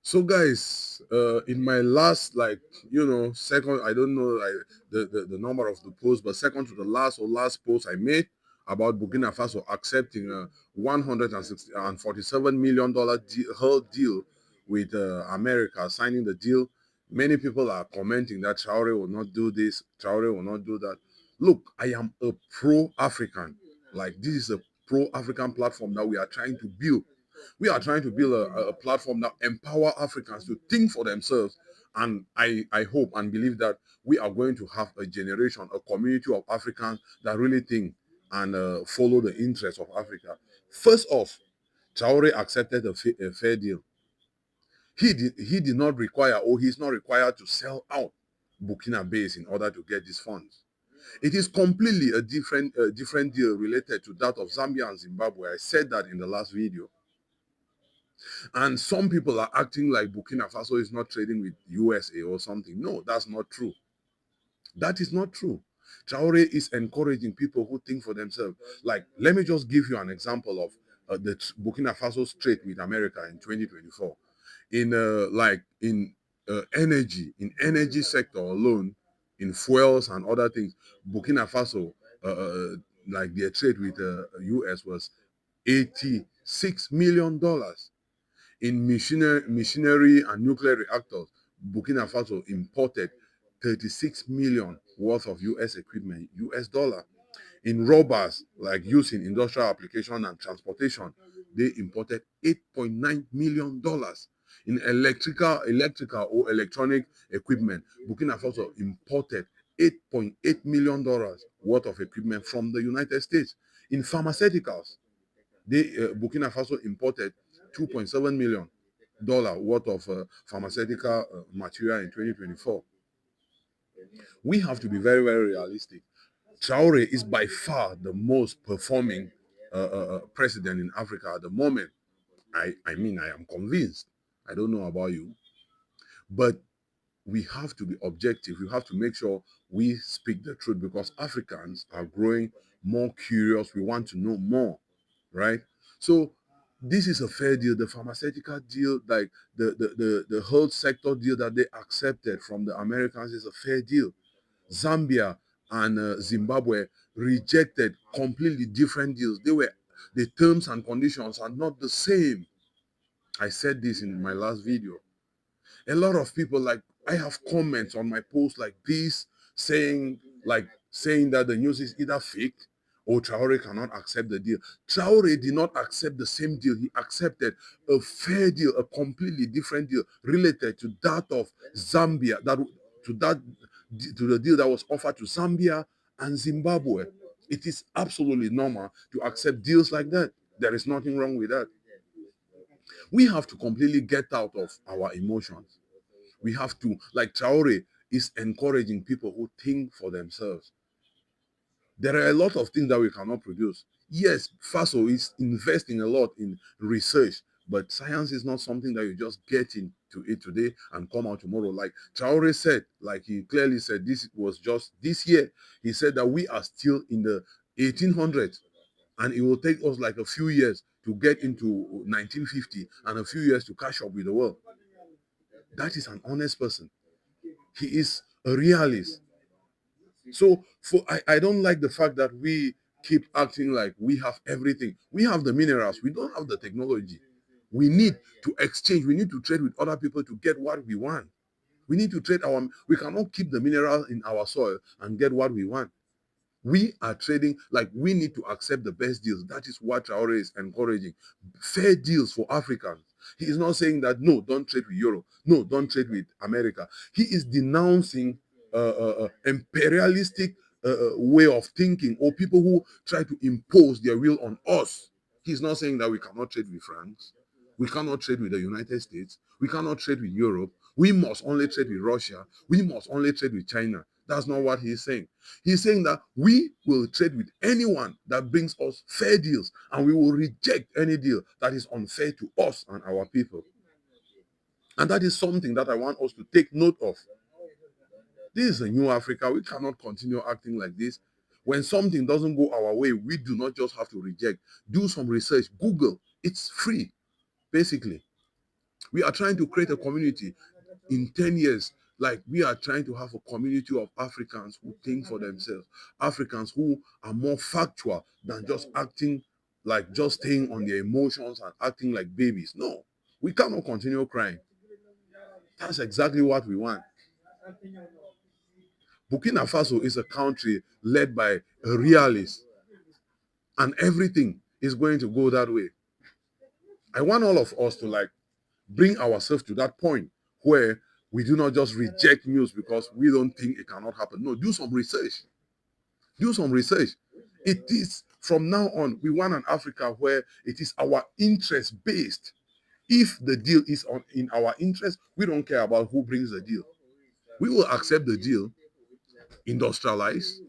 So guys, in my last second, I don't know the number of the post, but second to the last post I made about Burkina Faso accepting a $147 million deal with America, signing the deal. Many people are commenting that Traore will not do this, Traore will not do that. Look, I am a pro-African. Like, this is a pro-African platform that we are trying to build. We are trying to build a platform that empower Africans to think for themselves. And I hope and believe that we are going to have a generation, a community of Africans that really think and follow the interests of Africa. First off, Traore accepted a fair deal. He did not require, or he's not required to sell out Burkina base in order to get these funds. It is completely a different deal related to that of Zambia and Zimbabwe. I said that in the last video. And some people are acting like Burkina Faso is not trading with USA or something. No, that's not true. That is not true. Traore is encouraging people who think for themselves. Like, let me just give you an example of the Burkina Faso's trade with America in 2024. In energy sector alone, in fuels and other things, Burkina Faso, like their trade with US was $86 million. In machinery and nuclear reactors, Burkina Faso imported 36 million worth of US equipment, US dollar. In rubbers, like used in industrial application and transportation, they imported $8.9 million. In electrical or electronic equipment, Burkina Faso imported $8.8 million worth of equipment from the United States. In pharmaceuticals, Burkina Faso imported $2.7 million worth of pharmaceutical material in 2024. We have to be very, very realistic. Traore is by far the most performing president in Africa at the moment. I mean, I am convinced. I don't know about you, but we have to be objective. We have to make sure we speak the truth because Africans are growing more curious. We want to know more, right? So this is a fair deal. The pharmaceutical deal, like the health sector deal that they accepted from the Americans, is a fair deal. Zambia and Zimbabwe rejected completely different deals. The terms and conditions are not the same. I said this in my last video. A lot of people, like, I have comments on my post like this saying that the news is either fake or Traore cannot accept the deal. Traore did not accept the same deal. He accepted a fair deal, a completely different deal related to that of Zambia, to that to the deal that was offered to Zambia and Zimbabwe. It is absolutely normal to accept deals like that. There is nothing wrong with that. We have to completely get out of our emotions. We have to, like Traore is encouraging people who think for themselves. There are a lot of things that we cannot produce. Yes, FASO is investing a lot in research, but science is not something that you just get into it today and come out tomorrow. Like Traore said, like he clearly said, this was just this year. He said that we are still in the 1800s and it will take us like a few years to get into 1950 and a few years to catch up with the world. That is an honest person. He is a realist. So I don't like the fact that we keep acting like we have everything. We have the minerals, we don't have the technology. We need to exchange, we need to trade with other people to get what we want. We need to we cannot keep the minerals in our soil and get what we want. We are trading, like we need to accept the best deals. That is what Traore is encouraging. Fair deals for Africans. He is not saying that, no, don't trade with Europe. No, don't trade with America. He is denouncing imperialistic way of thinking or people who try to impose their will on us. He's not saying that we cannot trade with France. We cannot trade with the United States. We cannot trade with Europe. We must only trade with Russia. We must only trade with China. That's not what he's saying. He's saying that we will trade with anyone that brings us fair deals and we will reject any deal that is unfair to us and our people. And that is something that I want us to take note of. This is a new Africa. We cannot continue acting like this. When something doesn't go our way, we do not just have to reject. Do some research. Google. It's free, basically. We are trying to create a community in 10 years. Like we are trying to have a community of Africans who think for themselves, Africans who are more factual than just acting like just staying on their emotions and acting like babies. No, we cannot continue crying. That's exactly what we want. Burkina Faso is a country led by a realist, and everything is going to go that way. I want all of us to like bring ourselves to that point where we do not just reject news because we don't think it cannot happen. No, do some research. Do some research. It is from now on, we want an Africa where it is our interest based. If the deal is in our interest, we don't care about who brings the deal. We will accept the deal, industrialize,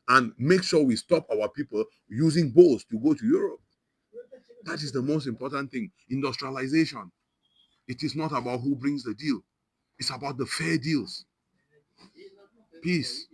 and make sure we stop our people using boats to go to Europe. That is the most important thing. Industrialization. It is not about who brings the deal. It's about the fair deals. Peace.